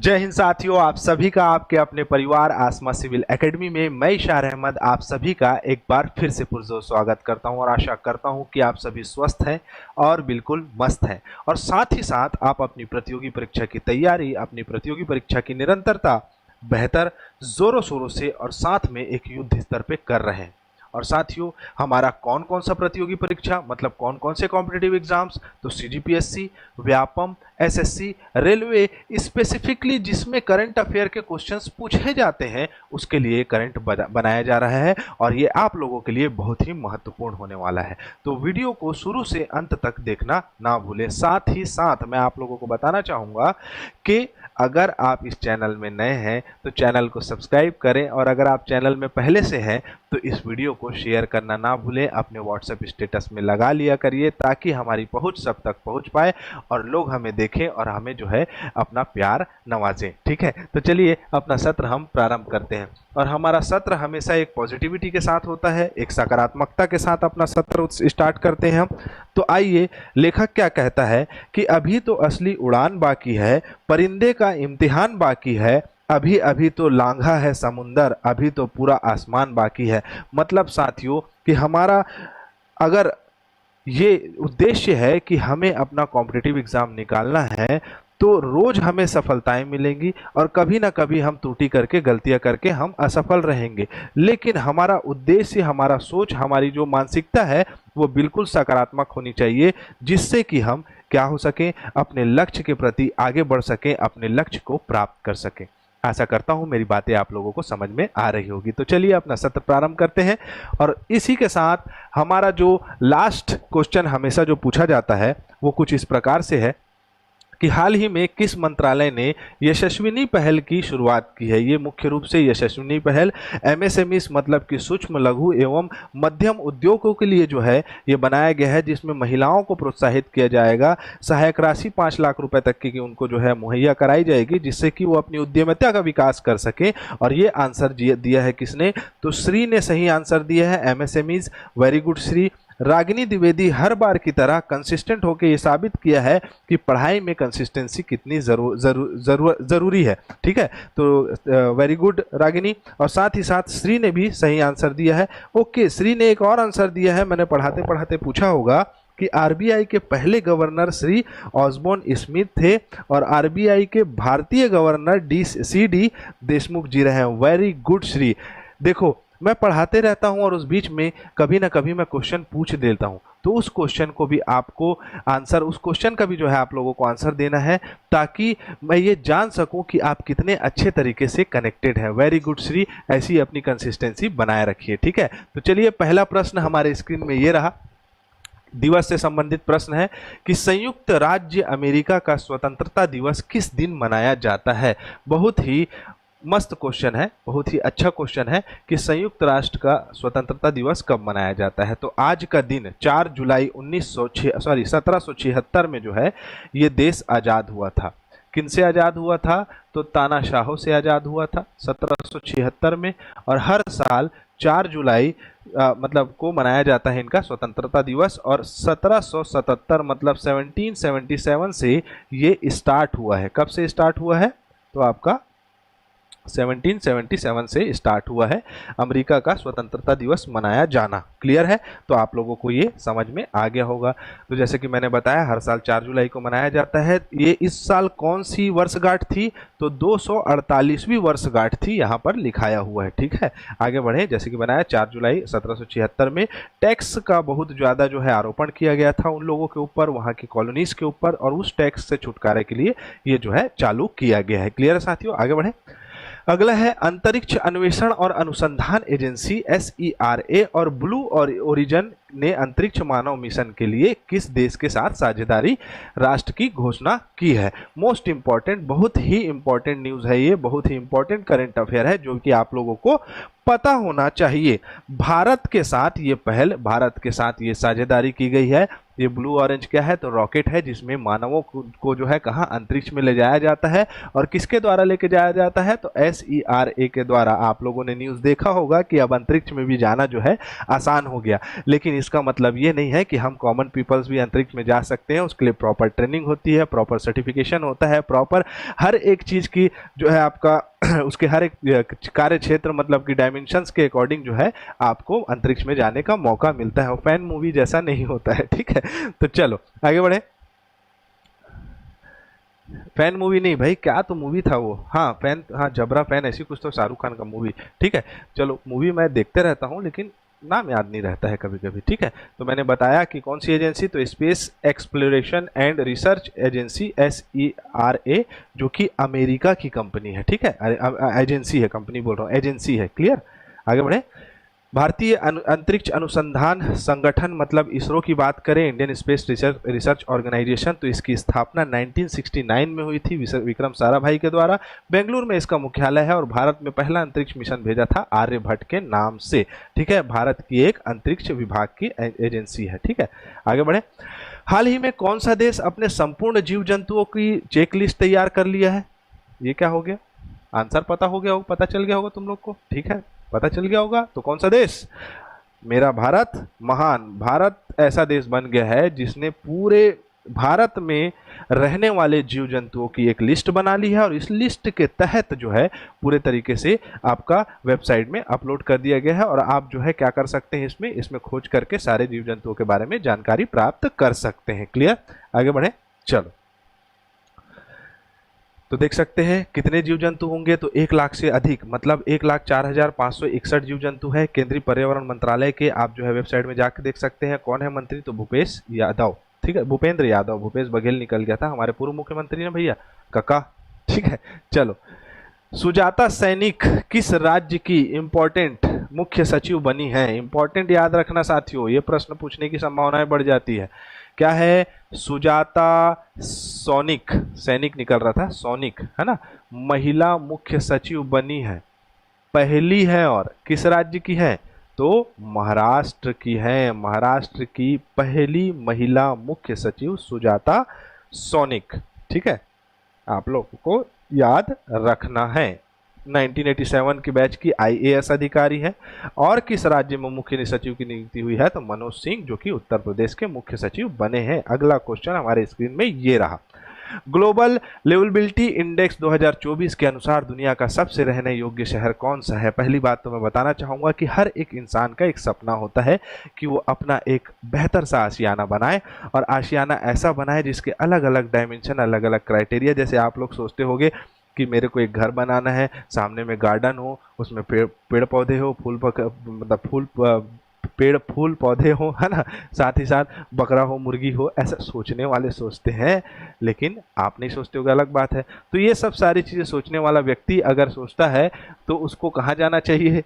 जय हिंद साथियों, आप सभी का आपके अपने परिवार आसमा सिविल एकेडमी में मैं इशार अहमद आप सभी का एक बार फिर से पुरजोर स्वागत करता हूं और आशा करता हूं कि आप सभी स्वस्थ हैं और बिल्कुल मस्त हैं और साथ ही साथ आप अपनी प्रतियोगी परीक्षा की तैयारी, अपनी प्रतियोगी परीक्षा की निरंतरता बेहतर जोरों शोरों से और साथ में एक युद्ध स्तर पे कर रहे हैं। और साथियों, हमारा कौन कौन सा प्रतियोगी परीक्षा मतलब कौन कौन से कॉम्पिटिटिव एग्जाम्स, तो CGPSC, Vyapam, SSC, railway, specifically जिसमें करंट अफेयर के क्वेश्चंस पूछे जाते हैं उसके लिए करंट बनाया जा रहा है और ये आप लोगों के लिए बहुत ही महत्वपूर्ण होने वाला है। तो वीडियो को शुरू से अंत तक देखना ना भूलें। साथ ही साथ मैं आप लोगों को बताना चाहूँगा कि अगर आप इस चैनल में नए हैं तो चैनल को सब्सक्राइब करें और अगर आप चैनल में पहले से हैं तो इस वीडियो को शेयर करना ना भूलें, अपने व्हाट्सएप स्टेटस में लगा लिया करिए ताकि हमारी पहुंच सब तक पहुंच पाए और लोग हमें देखें और हमें जो है अपना प्यार नवाजें। ठीक है, तो चलिए अपना सत्र हम प्रारंभ करते हैं और हमारा सत्र हमेशा एक पॉजिटिविटी के साथ होता है, एक सकारात्मकता के साथ अपना सत्र स्टार्ट करते हैं हम। तो आइए, लेखक क्या कहता है कि अभी तो असली उड़ान बाकी है, परिंदे का इम्तिहान बाकी है, अभी अभी तो लांघा है समुंदर, अभी तो पूरा आसमान बाकी है। मतलब साथियों कि हमारा अगर ये उद्देश्य है कि हमें अपना कॉम्पिटिटिव एग्जाम निकालना है तो रोज हमें सफलताएं मिलेंगी और कभी ना कभी हम त्रुटि करके, गलतियां करके हम असफल रहेंगे, लेकिन हमारा उद्देश्य, हमारा सोच, हमारी जो मानसिकता है वो बिल्कुल सकारात्मक होनी चाहिए जिससे कि हम क्या हो सके, अपने लक्ष्य के प्रति आगे बढ़ सकें, अपने लक्ष्य को प्राप्त कर सकें। आशा करता हूं मेरी बातें आप लोगों को समझ में आ रही होगी। तो चलिए अपना सत्र प्रारंभ करते हैं और इसी के साथ हमारा जो लास्ट क्वेश्चन हमेशा जो पूछा जाता है वो कुछ इस प्रकार से है कि हाल ही में किस मंत्रालय ने यशस्विनी पहल की शुरुआत की है। ये मुख्य रूप से यशस्विनी पहल एमएसएमई मतलब कि सूक्ष्म लघु एवं मध्यम उद्योगों के लिए जो है ये बनाया गया है, जिसमें महिलाओं को प्रोत्साहित किया जाएगा। सहायक राशि 5 लाख रुपए तक की उनको जो है मुहैया कराई जाएगी जिससे कि वो अपनी उद्यमिता का विकास कर सके। और ये आंसर दिया है किसने, तो श्री ने सही आंसर दिया है, MSMEs. Very good Shri. Ragini Dwivedi हर बार की तरह कंसिस्टेंट होकर ये साबित किया है कि पढ़ाई में कंसिस्टेंसी कितनी जरूरी है। ठीक है, तो वेरी गुड रागिनी। और साथ ही साथ श्री ने भी सही आंसर दिया है। ओके, श्री ने एक और आंसर दिया है, मैंने पढ़ाते पढ़ाते पूछा होगा कि आरबीआई के पहले गवर्नर श्री ऑसबोर्न स्मिथ थे और आरबीआई के भारतीय गवर्नर सी.डी. देशमुख जी रहे हैं। Very good Shri. देखो, मैं पढ़ाते रहता हूं और उस बीच में कभी ना कभी मैं क्वेश्चन पूछ देता हूं, तो उस क्वेश्चन को भी आपको आंसर, उस क्वेश्चन का भी जो है आप लोगों को आंसर देना है ताकि मैं ये जान सकूं कि आप कितने अच्छे तरीके से कनेक्टेड हैं। वेरी गुड श्री, ऐसी अपनी कंसिस्टेंसी बनाए रखिए। ठीक है, तो चलिए पहला प्रश्न हमारे स्क्रीन में ये रहा, दिवस से संबंधित प्रश्न है कि संयुक्त राज्य अमेरिका का स्वतंत्रता दिवस किस दिन मनाया जाता है। बहुत ही मस्त क्वेश्चन है, बहुत ही अच्छा क्वेश्चन है कि संयुक्त राष्ट्र का स्वतंत्रता दिवस कब मनाया जाता है। तो आज का दिन 4 जुलाई 1776 में जो है ये देश आज़ाद हुआ था। किनसे आज़ाद हुआ था, तो तानाशाहों से आज़ाद हुआ था 1776 में। और हर साल 4 जुलाई मतलब को मनाया जाता है इनका स्वतंत्रता दिवस। और 1777 मतलब 1777 से ये स्टार्ट हुआ है। कब से स्टार्ट हुआ है, तो आपका 1777 से स्टार्ट हुआ है अमेरिका का स्वतंत्रता दिवस मनाया जाना। क्लियर है, तो आप लोगों को ये समझ में आ गया होगा। तो जैसे कि मैंने बताया हर साल 4 जुलाई को मनाया जाता है। ये इस साल कौन सी वर्षगांठ थी, तो 248वीं वर्षगांठ थी, यहाँ पर लिखाया हुआ है। ठीक है, आगे बढ़े। जैसे कि बनाया 4 जुलाई 1776 में टैक्स का बहुत ज़्यादा जो है आरोपण किया गया था उन लोगों के ऊपर, वहाँ की कॉलोनीज के ऊपर, और उस टैक्स से छुटकारे के लिए ये जो है चालू किया गया है। क्लियर है साथियों, आगे बढ़े। अगला है अंतरिक्ष अन्वेषण और अनुसंधान एजेंसी SERA और ब्लू और ओरिजिन ने अंतरिक्ष मानव मिशन के लिए किस देश के साथ साझेदारी राष्ट्र की घोषणा की है। मोस्ट इंपॉर्टेंट, बहुत ही इंपॉर्टेंट न्यूज है ये, बहुत ही इंपॉर्टेंट करंट अफेयर है जो कि आप लोगों को पता होना चाहिए। भारत के साथ ये पहल, भारत के साथ ये साझेदारी की गई है ये ब्लू ऑरेंज क्या है, तो रॉकेट है जिसमें मानवों को जो है कहाँ, अंतरिक्ष में ले जाया जाता है। और किसके द्वारा लेके जाया जाता है, तो SERA के द्वारा। आप लोगों ने न्यूज़ देखा होगा कि अब अंतरिक्ष में भी जाना जो है आसान हो गया, लेकिन इसका मतलब ये नहीं है कि हम कॉमन पीपल्स भी अंतरिक्ष में जा सकते हैं। उसके लिए प्रॉपर ट्रेनिंग होती है, प्रॉपर सर्टिफिकेशन होता है, प्रॉपर हर एक चीज़ की जो है आपका उसके हर एक कार्य क्षेत्र मतलब कि डायमेंशंस के अकॉर्डिंग जो है आपको अंतरिक्ष में जाने का मौका मिलता है। और फैन मूवी जैसा नहीं होता है, ठीक है। तो चलो आगे बढ़े। फैन मूवी नहीं भाई, क्या तो मूवी था वो, हाँ फैन, हाँ जबरा फैन, ऐसी कुछ तो शाहरुख खान का मूवी, ठीक है। चलो मूवी मैं देखते रहता हूँ लेकिन नाम याद नहीं रहता है कभी कभी, ठीक है। तो मैंने बताया कि कौन सी एजेंसी, तो space exploration and research agency SERA, जो कि अमेरिका की कंपनी है, ठीक है। एजेंसी है, कंपनी बोल रहा हूँ, एजेंसी है, क्लियर। आगे बढ़े। भारतीय अंतरिक्ष अनुसंधान संगठन मतलब इसरो की बात करें, इंडियन स्पेस रिसर्च ऑर्गेनाइजेशन, तो इसकी स्थापना 1969 में हुई थी विक्रम साराभाई के द्वारा। बेंगलुरु में इसका मुख्यालय है और भारत में पहला अंतरिक्ष मिशन भेजा था आर्यभट्ट के नाम से, ठीक है। भारत की एक अंतरिक्ष विभाग की एजेंसी है, ठीक है। आगे बढ़े। हाल ही में कौन सा देश अपने संपूर्ण जीव जंतुओं की चेकलिस्ट तैयार कर लिया है? ये क्या हो गया? आंसर पता हो गया होगा, पता चल गया होगा तुम लोग को, ठीक है, पता चल गया होगा। तो कौन सा देश? मेरा भारत महान। भारत ऐसा देश बन गया है जिसने पूरे भारत में रहने वाले जीव जंतुओं की एक लिस्ट बना ली है और इस लिस्ट के तहत जो है पूरे तरीके से आपका वेबसाइट में अपलोड कर दिया गया है और आप जो है क्या कर सकते हैं, इसमें खोज करके सारे जीव जंतुओं के बारे में जानकारी प्राप्त कर सकते हैं। क्लियर? आगे बढ़े। चलो, तो देख सकते हैं कितने जीव जंतु होंगे, तो 1 लाख से अधिक, मतलब 1,04,561 जीव जंतु है। केंद्रीय पर्यावरण मंत्रालय के आप जो है वेबसाइट में जाकर देख सकते हैं। कौन है मंत्री? तो भूपेश यादव, ठीक है, भूपेंद्र यादव। भूपेश बघेल निकल गया था, हमारे पूर्व मुख्यमंत्री ने भैया, काका, ठीक है। चलो, सुजाता सैनिक किस राज्य की इंपॉर्टेंट मुख्य सचिव बनी है? इंपॉर्टेंट याद रखना साथियों, ये प्रश्न पूछने की संभावनाएं बढ़ जाती है। क्या है? सुजाता सोनिक, सैनिक निकल रहा था, सोनिक है ना, महिला मुख्य सचिव बनी है, पहली है। और किस राज्य की है? तो महाराष्ट्र की है। महाराष्ट्र की पहली महिला मुख्य सचिव सुजाता सोनिक, ठीक है, आप लोगों को याद रखना है। 1987 की बैच की IAS अधिकारी है। और किस राज्य में मुख्य सचिव की नियुक्ति हुई है? तो मनोज सिंह, जो कि उत्तर प्रदेश के मुख्य सचिव बने हैं। अगला क्वेश्चन हमारे स्क्रीन में ये रहा। ग्लोबल लिवेबिलिटी इंडेक्स 2024 के अनुसार दुनिया का सबसे रहने योग्य शहर कौन सा है? पहली बात तो मैं बताना चाहूंगा कि हर एक इंसान का एक सपना होता है कि वो अपना एक बेहतर सा आशियाना बनाए, और आशियाना ऐसा बनाए जिसके अलग अलग डायमेंशन, अलग अलग क्राइटेरिया। जैसे आप लोग सोचते होंगे कि मेरे को एक घर बनाना है, सामने में गार्डन हो, उसमें पेड़ पौधे हो, पेड़ फूल पौधे हो, है ना, साथ ही साथ बकरा हो, मुर्गी हो, ऐसा सोचने वाले सोचते हैं, लेकिन आप नहीं सोचते होगा, अलग बात है। तो ये सब सारी चीजें सोचने वाला व्यक्ति अगर सोचता है तो उसको कहाँ जाना चाहिए?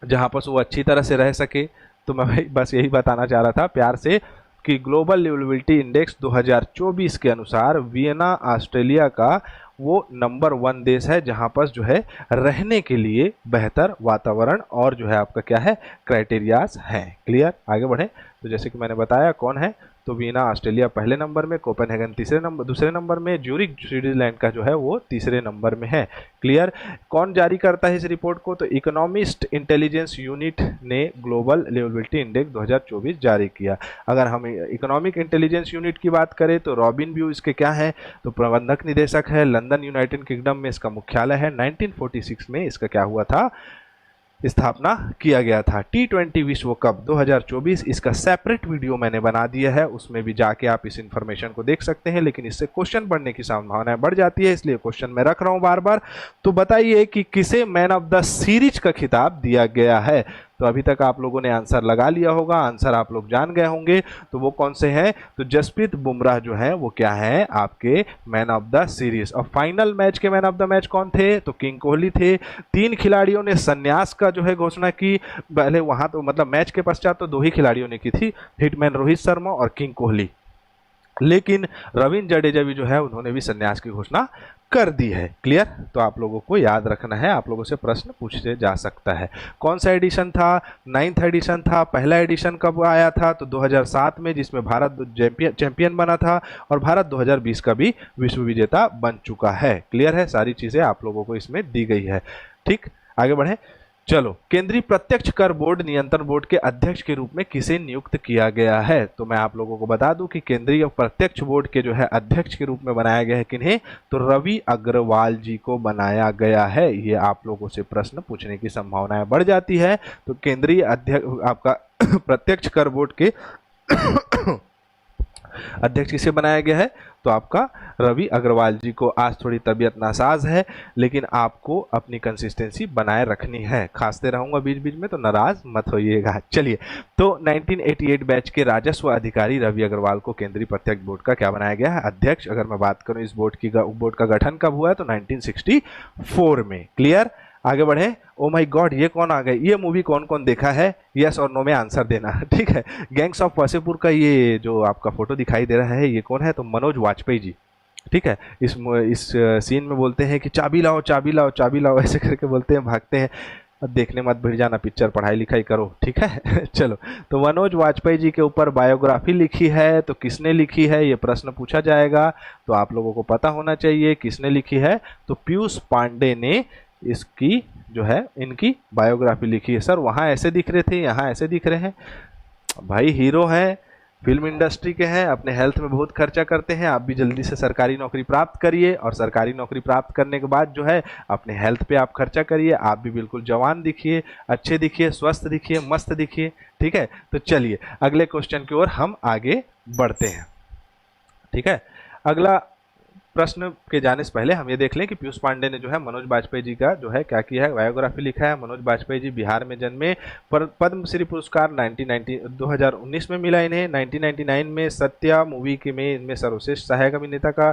जहां पर वो अच्छी तरह से रह सके। तो मैं बस यही बताना चाह रहा था प्यार से कि ग्लोबल लिवेबिलिटी इंडेक्स 2024 के अनुसार वियना ऑस्ट्रेलिया का वो नंबर 1 देश है जहां पर जो है रहने के लिए बेहतर वातावरण और जो है आपका क्या है, क्राइटेरियाज हैं। क्लियर? आगे बढ़े। तो जैसे कि मैंने बताया कौन है, तो वियना ऑस्ट्रेलिया पहले नंबर में, कोपेनहेगन दूसरे नंबर में, ज्यूरिख स्विट्जरलैंड का जो है वो तीसरे नंबर में है। क्लियर? कौन जारी करता है इस रिपोर्ट को? तो इकोनॉमिस्ट इंटेलिजेंस यूनिट ने ग्लोबल लिवेबिलिटी इंडेक्स 2024 जारी किया। अगर हम इकोनॉमिक इंटेलिजेंस यूनिट की बात करें तो रॉबिन व्यू इसके क्या है, तो प्रबंधक निदेशक है। लंदन यूनाइटेड किंगडम में इसका मुख्यालय है। 1946 में इसका क्या हुआ था, स्थापना किया गया था। T20 विश्व कप 2024 इसका सेपरेट वीडियो मैंने बना दिया है, उसमें भी जाके आप इस इंफॉर्मेशन को देख सकते हैं, लेकिन इससे क्वेश्चन बढ़ने की संभावनाएं बढ़ जाती है, इसलिए क्वेश्चन मैं रख रहा हूं बार बार। तो बताइए कि किसे मैन ऑफ द सीरीज का खिताब दिया गया है? तो अभी तक आप लोगों ने आंसर लगा लिया होगा, आंसर आप लोग जान गए होंगे। तो वो कौन से हैं? तो जसप्रीत बुमराह जो है वो क्या है, आपके मैन ऑफ द सीरीज। और फाइनल मैच के मैन ऑफ द मैच कौन थे? तो किंग कोहली थे। 3 खिलाड़ियों ने संन्यास का जो है घोषणा की, पहले वहां तो मतलब मैच के पश्चात तो 2 ही खिलाड़ियों ने की थी, हिटमैन रोहित शर्मा और किंग कोहली, लेकिन रविंद्र जडेजा भी जो है उन्होंने भी संन्यास की घोषणा कर दी है। क्लियर? तो आप लोगों को याद रखना है, आप लोगों से प्रश्न पूछे जा सकता है। कौन सा एडिशन था? 9th एडिशन था। पहला एडिशन कब आया था? तो 2007 में, जिसमें भारत चैंपियन बना था, और भारत 2020 का भी विश्व विजेता बन चुका है। क्लियर है? सारी चीजें आप लोगों को इसमें दी गई है। ठीक, आगे बढ़े। चलो, केंद्रीय प्रत्यक्ष कर बोर्ड नियंत्रण बोर्ड के अध्यक्ष के रूप में किसे नियुक्त किया गया है? तो मैं आप लोगों को बता दूं कि केंद्रीय प्रत्यक्ष बोर्ड के जो है अध्यक्ष के रूप में बनाया गया है किन्हें? तो रवि अग्रवाल जी को बनाया गया है। ये आप लोगों से प्रश्न पूछने की संभावनाएं बढ़ जाती है। तो केंद्रीय अध्यक्ष आपका प्रत्यक्ष कर बोर्ड के अध्यक्ष किसे बनाया गया है? तो आपका रवि अग्रवाल जी को। आज थोड़ी तबीयत नासाज है, लेकिन आपको अपनी कंसिस्टेंसी बनाए रखनी है। खांसते रहूंगा बीच बीच में, तो नाराज मत होइएगा। चलिए, तो 1988 बैच के राजस्व अधिकारी रवि अग्रवाल को केंद्रीय प्रत्यक्ष बोर्ड का क्या बनाया गया है? अध्यक्ष। अगर मैं बात करूं इस बोर्ड का गठन कब हुआ है? तो 1964 में। क्लियर? आगे बढ़े। ओ माय गॉड, ये कौन आ गए? ये मूवी कौन कौन देखा है? यस और नो में आंसर देना। ठीक है, गैंग्स ऑफ वासेपुर का ये जो आपका फोटो दिखाई दे रहा है, ये कौन है? तो मनोज वाजपेयी जी। ठीक है, इस सीन में बोलते हैं कि चाबी लाओ चाबी लाओ चाबी लाओ, ऐसे करके बोलते हैं, भागते हैं। देखने मत भिड़ जाना, पिक्चर पढ़ाई लिखाई करो। ठीक है चलो, तो मनोज वाजपेयी जी के ऊपर बायोग्राफी लिखी है, तो किसने लिखी है ये प्रश्न पूछा जाएगा। तो आप लोगों को पता होना चाहिए किसने लिखी है। तो पीयूष पांडे ने इसकी जो है इनकी बायोग्राफी लिखी है। सर वहाँ ऐसे दिख रहे थे, यहाँ ऐसे दिख रहे हैं। भाई हीरो हैं, फिल्म इंडस्ट्री के हैं, अपने हेल्थ में बहुत खर्चा करते हैं। आप भी जल्दी से सरकारी नौकरी प्राप्त करिए, और सरकारी नौकरी प्राप्त करने के बाद जो है अपने हेल्थ पे आप खर्चा करिए। आप भी बिल्कुल जवान दिखिए, अच्छे दिखिए, स्वस्थ दिखिए, मस्त दिखिए। ठीक है, तो चलिए अगले क्वेश्चन की ओर हम आगे बढ़ते हैं। ठीक है, अगला प्रश्न के जाने से पहले हम ये देख लें कि पीयूष पांडे ने जो है मनोज वाजपेयी जी का जो है क्या किया है, बायोग्राफी लिखा है। मनोज वाजपेयी जी बिहार में जन्मे, पर पद्मश्री पुरस्कार 2019 में मिला इन्हें। 1999 में सत्या मूवी के में इनमें सर्वश्रेष्ठ सहायक अभिनेता का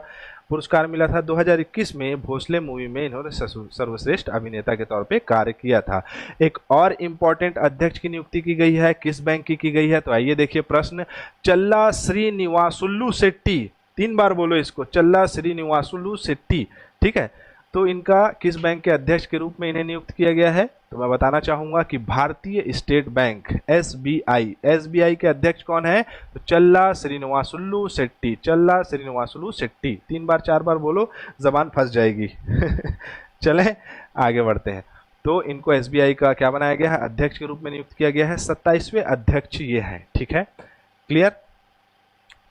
पुरस्कार मिला था। 2021 में भोसले मूवी में इन्होंने सर्वश्रेष्ठ अभिनेता के तौर पे कार्य किया था। एक और इम्पोर्टेंट अध्यक्ष की नियुक्ति की गई है, किस बैंक की गई है? तो आइए देखिए प्रश्न। चल्ला श्रीनिवासुलु शेट्टी, 3 बार बोलो इसको, चल्ला श्रीनिवासुलु शेट्टी। ठीक है, तो इनका किस बैंक के अध्यक्ष के रूप में इन्हें नियुक्त किया गया है? तो मैं बताना चाहूंगा कि भारतीय स्टेट बैंक एसबीआई के अध्यक्ष कौन है? तो चल्ला श्रीनिवासुलु शेट्टी, चल्ला श्रीनिवासुलु शेट्टी। 3 बार 4 बार बोलो, जबान फंस जाएगी चलें आगे बढ़ते हैं। तो इनको एसबीआई का क्या बनाया गया है? अध्यक्ष के रूप में नियुक्त किया गया है। 27वें अध्यक्ष ये हैं। ठीक है, क्लियर?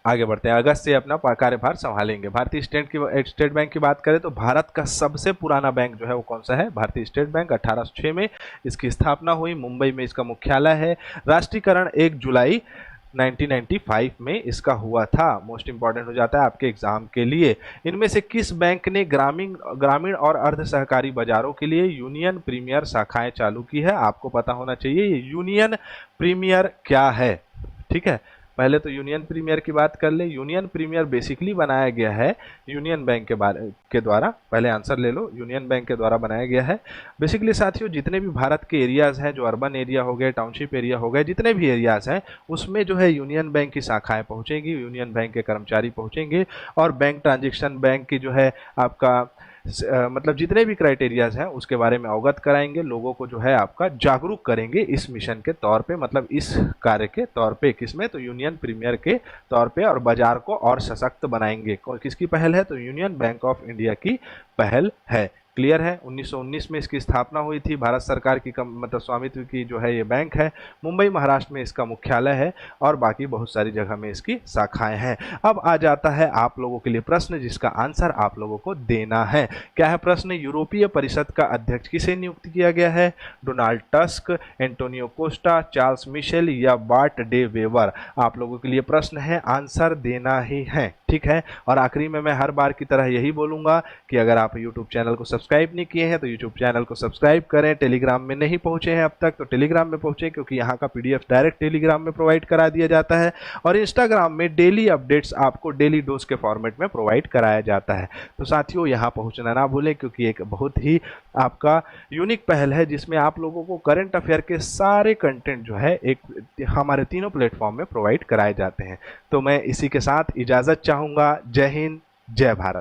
आगे बढ़ते हैं। अगस्त से अपना कार्यभार संभालेंगे। भारतीय स्टेट बैंक की बात करें तो भारत का सबसे पुराना बैंक जो है वो कौन सा है? भारतीय स्टेट बैंक। 1806 में इसकी स्थापना हुई, मुंबई में इसका मुख्यालय है। राष्ट्रीयकरण 1 जुलाई 1995 में इसका हुआ था। मोस्ट इंपॉर्टेंट हो जाता है आपके एग्जाम के लिए। इनमें से किस बैंक ने ग्रामीण और अर्ध सहकारी बाजारों के लिए यूनियन प्रीमियर शाखाएं चालू की है? आपको पता होना चाहिए यूनियन प्रीमियर क्या है। ठीक है, पहले तो यूनियन प्रीमियर की बात कर ले। यूनियन प्रीमियर बेसिकली बनाया गया है यूनियन बैंक के द्वारा। पहले आंसर ले लो, यूनियन बैंक के द्वारा बनाया गया है। बेसिकली साथियों, जितने भी भारत के एरियाज हैं, जो अर्बन एरिया हो गए, टाउनशिप एरिया हो गए, जितने भी एरियाज हैं उसमें जो है यूनियन बैंक की शाखाएं पहुंचेंगी, यूनियन बैंक के कर्मचारी पहुंचेंगे, और बैंक ट्रांजेक्शन बैंक की जो है आपका मतलब जितने भी क्राइटेरियाज हैं उसके बारे में अवगत कराएंगे, लोगों को जो है आपका जागरूक करेंगे इस मिशन के तौर पे, मतलब इस कार्य के तौर पे। किसमें? तो यूनियन प्रीमियर के तौर पे, और बाजार को और सशक्त बनाएंगे। किसकी पहल है? तो यूनियन बैंक ऑफ इंडिया की पहल है। क्लियर है? 1919 में इसकी स्थापना हुई थी। भारत सरकार की मतलब स्वामित्व की जो है ये बैंक है। मुंबई महाराष्ट्र में इसका मुख्यालय है, और बाकी बहुत सारी जगह में इसकी शाखाएं हैं। अब आ जाता है आप लोगों के लिए प्रश्न जिसका आंसर आप लोगों को देना है। क्या है प्रश्न? यूरोपीय परिषद का अध्यक्ष किसे नियुक्त किया गया है? Donald Tusk, Antonio Costa, Charles Michel या बार्ट डे वेवर? आप लोगों के लिए प्रश्न है, आंसर देना ही है। ठीक है, और आखिरी में मैं हर बार की तरह यही बोलूंगा कि अगर आप यूट्यूब चैनल को सब्सक्राइब नहीं किए हैं तो यूट्यूब चैनल को सब्सक्राइब करें। टेलीग्राम में नहीं पहुंचे हैं अब तक तो टेलीग्राम में पहुंचे, क्योंकि यहाँ का पीडीएफ डायरेक्ट टेलीग्राम में प्रोवाइड करा दिया जाता है। और इंस्टाग्राम में डेली अपडेट्स आपको डेली डोज के फॉर्मेट में प्रोवाइड कराया जाता है। तो साथियों यहाँ पहुँचना ना भूलें, क्योंकि एक बहुत ही आपका यूनिक पहल है जिसमें आप लोगों को करंट अफेयर के सारे कंटेंट जो है एक हमारे तीनों प्लेटफॉर्म में प्रोवाइड कराए जाते हैं। तो मैं इसी के साथ इजाज़त चाहूँगा। जय हिंद, जय भारत।